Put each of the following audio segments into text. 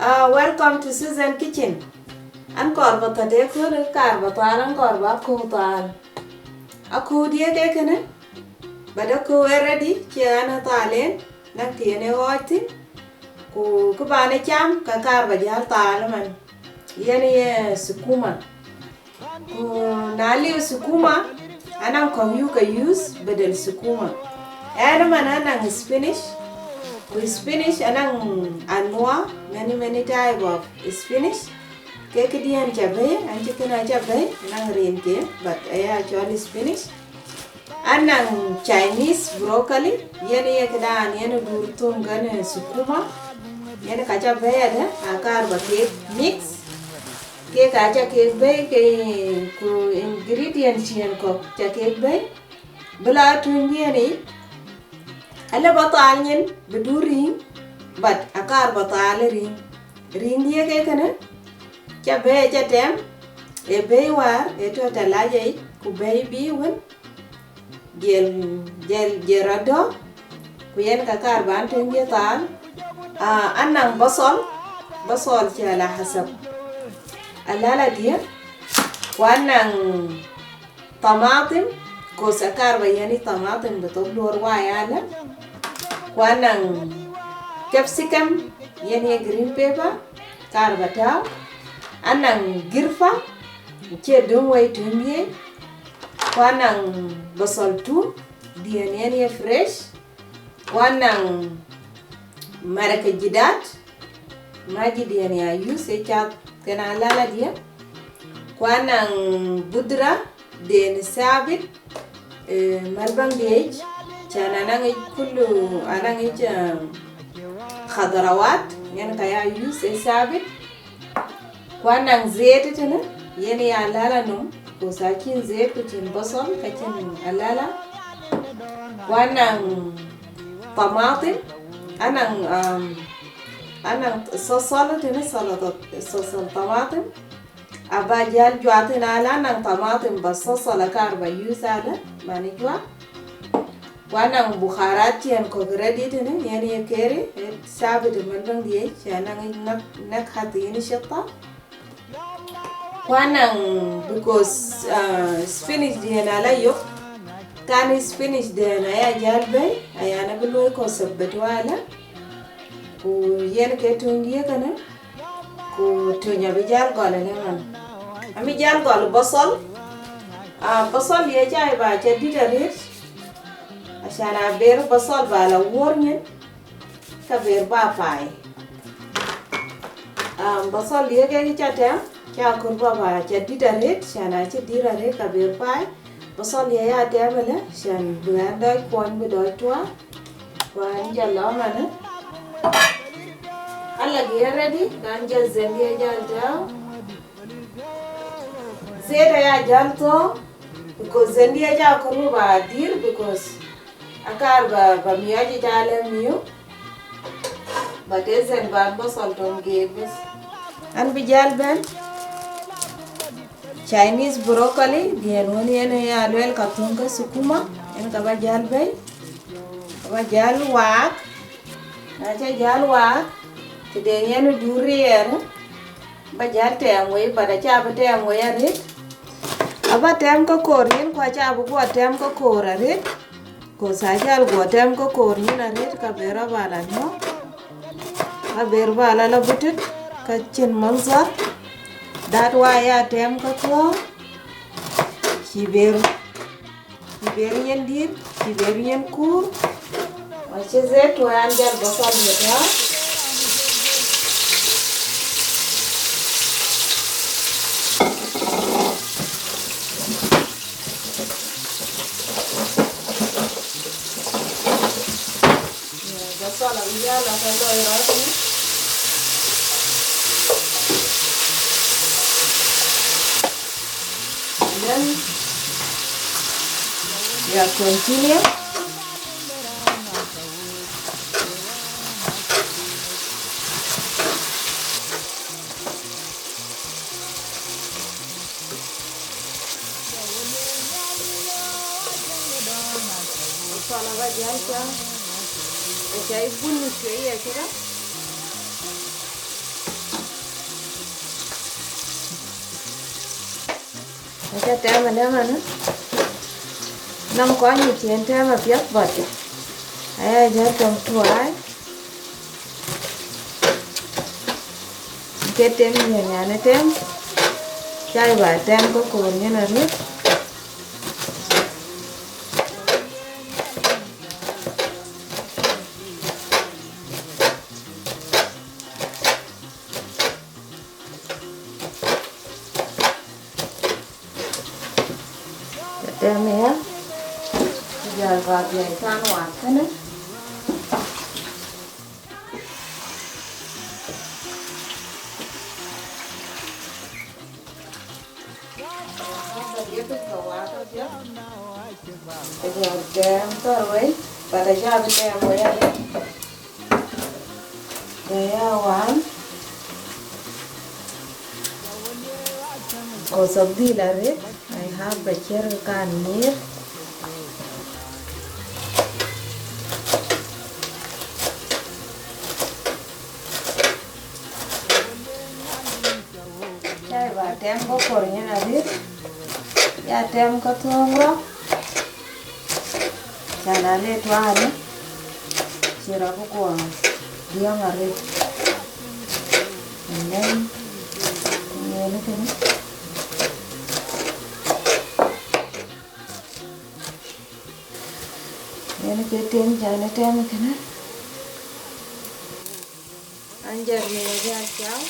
Welcome to Susan Kitchen. An korba tade ko ne karba taran korba ko tal. Aku dia ke kana? Bada ko ready ki ana talen nak tiene wati. Ko bane cham ka karba jal tal man. Yani sukuma. Ko nali sukuma anan ko you ka use badal sukuma. Ana man anan spinach. With spinach anang anwa many type of spinach. Keke dian chabe anche kana chabe nang rin ke but actually spinach. Anang Chinese broccoli yani ekdan yani durtum gane sukuma. Yani kacha be ada akar ba cake mix. Ke kacha cake be ke ku ingredients yan ko cha cake be. Bela tungi yani ala batalin beduri but akar batal ring dia ke kana chabe chatem e be war e to talaje ku be bi won gerado ku yen kakar ban ten dia tal anang basol chala hasab alala dia wanang tamatim ko sakar bayani tamatim betul luar wayala wanang capsicum yani green pepper karbata anang girfa che dungway tumye wanang basal tu dian yani fresh wanang maraka jidat maji dian ya use chat kana lala dia wanang budra den sabit marbang diej cana nangi kullu anangi khadarawat yani kaya use sabit wanang zeyt tana yani alala num ko sakin zeyt ko tin basal kacin alala wanang tamatim anang sosal tana sosal tamatim abajal juatin ala nang tamatim bas sosal karba use ala mani jua wanang bukharat yan ko ready tene yani kere sabit malbang die chana nak hati ini shatta wanang because spinach dia na la yok kan spinach dia na ya jalbe ayana beloy ko sabbat wala ko yen ke tungiye kana ko tunya bijal gole ne man ami jal gol basal basal ye jay ba ca ditarit عشان أبير بصل بالا ورنين كبير بافاي بصل يجي كتير كأكل بابا جديد ريت عشان أشي دير ريت كبير باي بصل يا تعمله عشان بلاندا يكون بداية توا وانجلا منه الله غير ردي كانجل زندي جالتا زيد يا جالتو because زندي أجا أكل بابا دير because akar ba miyaji jale miyo ba dezen ba basal ton gebes an bijal ben Chinese broccoli dien woni ene ya lwel katunga sukuma en ka ba jal bay ba jal wak acha jal wak de yen durier ba jal tem we ba da cha ba tem we arit aba tem ko korin kwa cha bu ko tem ko korarit ko sajal go tem ko kor ni na ret ka bera bala no ka ber bala la butit ka chen manza dat wa ya tem ko kiber yen dir kiber yen kur wa che zet wa andar basal ya la vida la falta de gracia then ya continue Fala bajanta شايف بني شوية كده Cái tem mà nếu mà nó có nhiều chuyện tem mà biết vật ấy giờ trồng chuối cái tem nhiều nhà này tem chai vài tem có cồn như là nước tem này á giờ vào về than hoạt thế đấy bây giờ kem rồi và tại sao kem mới ăn để quán और सब्जी ला रे I have बचर का नीर चाय बा टेम को कोरिया ना रे या टेम को थोंगरो चला रे tuane sira ko dia ngare nên ini kan ini ketem jane tem kan anjar ni aja chao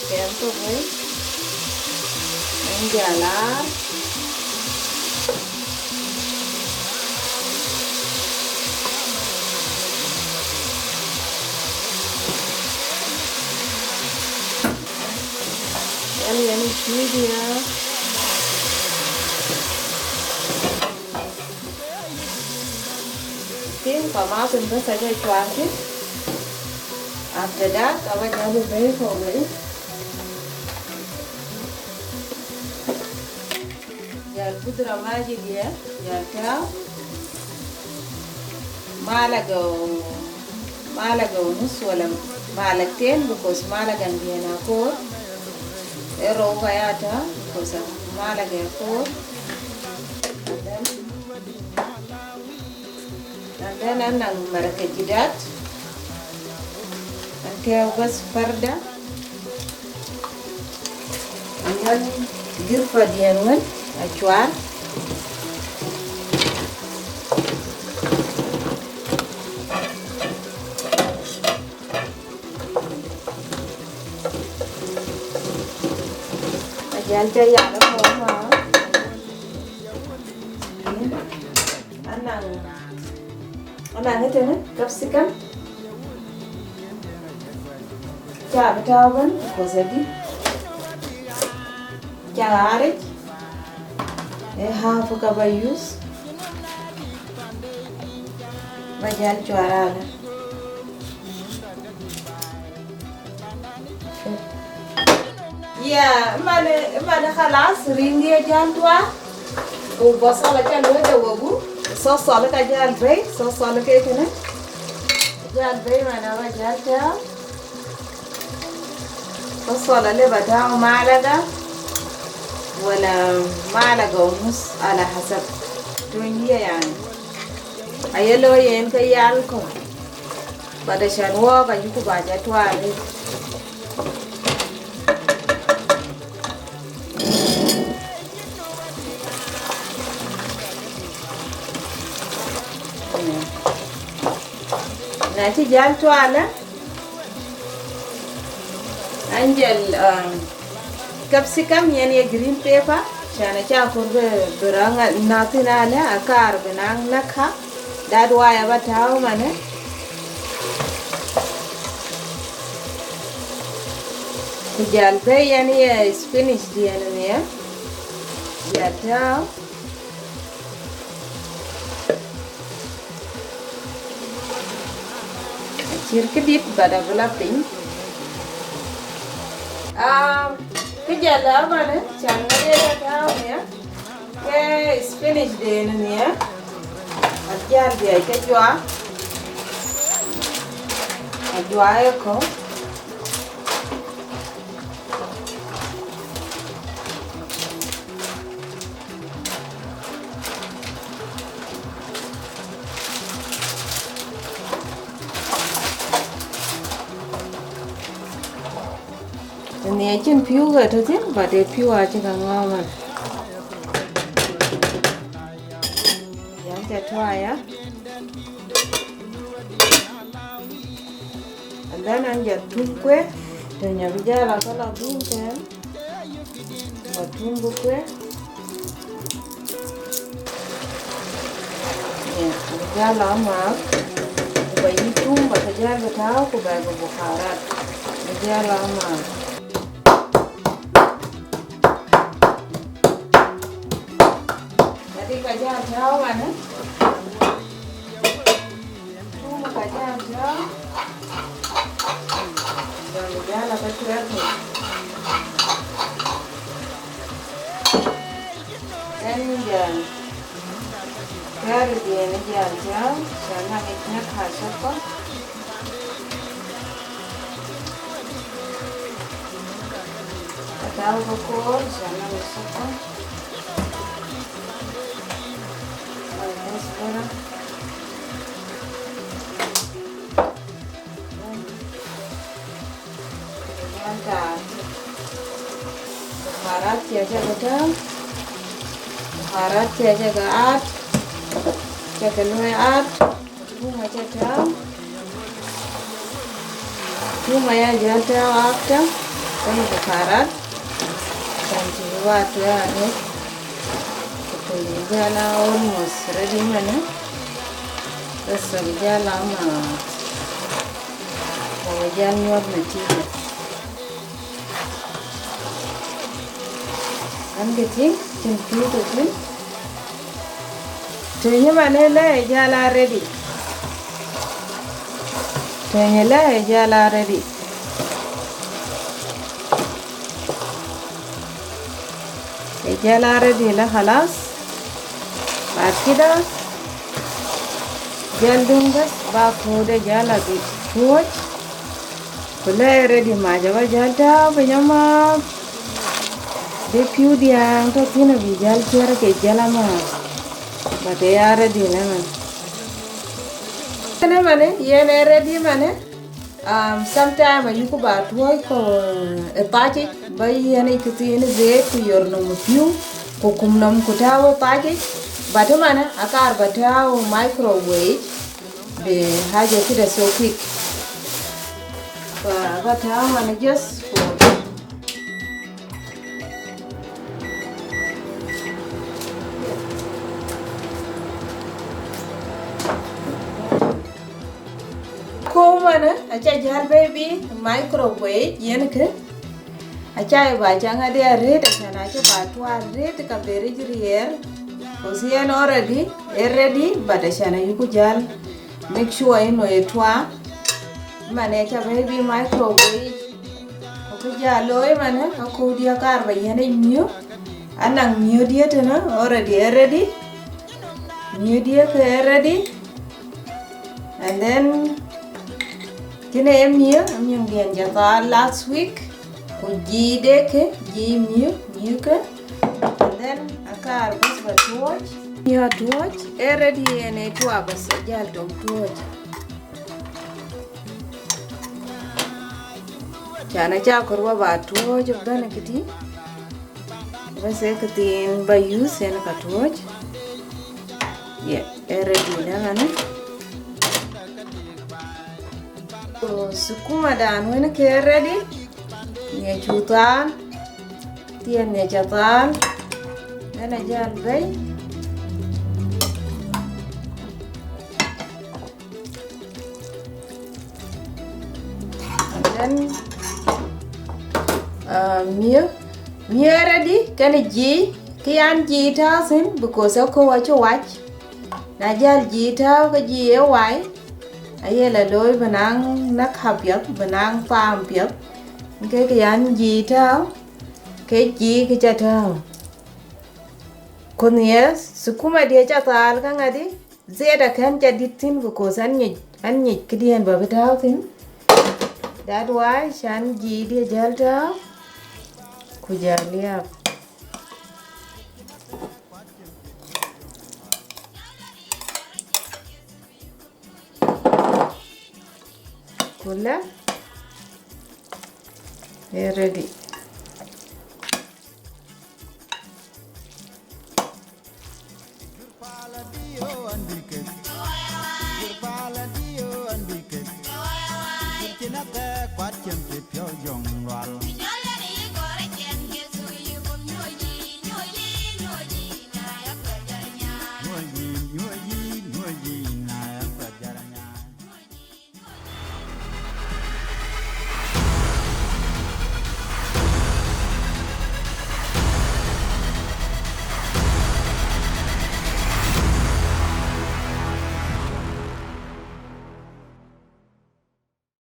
kem tuh guys yang jalan kalian isi dia tim kalau tentu saja cuaca after that awak jangan beri kau البودرة ماجي دي يالكاو معلقة ونص ولا معلقتين بكوس معلقة بينا كور الربع ياتا بكوس معلقة كور and then أنا مركة جدات أنت بس فردة and then جرفة ديانون acuan ajan caya ada sama anang itu nih capsicum cah betawan kosadi cah arik half cup I use bajal cuarana ya mana خلاص رينجي جانتوا وبصله كان وده وابو صوصه لك جال بي صوصه لك كده جال بي انا بجالتها صوصه اللي بتاعه معلقه ولا معلقة ونص على حسب تونية يعني أيلو ين كيالكم بدشان واقع يكو باجات وارد ناتي جالتو على أنجل capsicum yani green pepper shana cha kurbe biranga natina le akar benang nakha dadwa ya batao mane kujalbe yani spinach diana ne ya tao chir kedit bada bula piny. Kejala mana chan ngade tao ya ke spinach den ya ajar dia ke jua ko này trên phiếu rồi thôi chứ và để phiếu à chứ càng ngon mà dán chặt thoại á anh đã ăn giật thun quét từ nhà bây giờ là có là thun kém và thun bút quét nè bây giờ là mà vậy thun và thời gian của tháo của bài của bộ khảo ra bây giờ là mà Kajian jauh kan? Cuma kajian jauh. Jangan lah kecil tu. Ini jangan. Kalau dia ni jangan jauh, jangan ikutnya khas apa? Tahu pokok, jangan masuk. Baharat jaga betul, baharat jaga at, jaga nuat, bunga jaga, bunga ya jaga apa? Ini baharat, dan jiwa tu ada. Jala almost ready mana? Rasa jala mah. Kalau jalan nyuap nanti. Kan kecil, cempu tu kan. Tuhnya mana lah jala ready. Tuhnya lah jala ready. Jala ready lah halas. بعد كده جلدهم بس باخده جالة بفوج كلها ready ما جوا جالتا بجمع دي فيو ديان تو فينا بجال كيرا كي جالا ما باتيا ready لمن أنا مانه يه ready مانه sometime you go back to work party by any kitchen zait kuyorno mufyu kukumnam kutawo party Batu mana akar batau microwave be haja kida so quick. Batau mana just for ko mana acha jar baby microwave yen ke acha ba janga dia red kana acha batu red ka beri rier Kosian already, ready, but I shall you could jal. Make sure you know it wa. Manager baby microwave. Okay, loy man, a codia car by any new. And I'm new dear already ready. New dear ready. And then can I am here? I'm young Java last week. G deke, G new. And then car bus but watch you have to watch ready and it was a jal to watch Chana cha korwa ba to watch bana kiti bas ekatin by use and ka to watch yeah ready na ngane so sukuma dan when ke ready ne chutan tien ne chatan أنا جالبي and then mia ready can ji kian ji ta sin because ko wa cho watch na jal ji ta ko ji e wai Ai là đôi bên ăn nắc hấp yết bên ăn tam yết cái ăn gì thao cái gì cái cha thao con nhớ sukuma dia cha tal ka ngadi zeda kan jadi tin because an nhị cái đi ăn bờ thao tin that why shan gì dia jal thao kujalia kula ready Quạt chân tuyệt phiêu dòng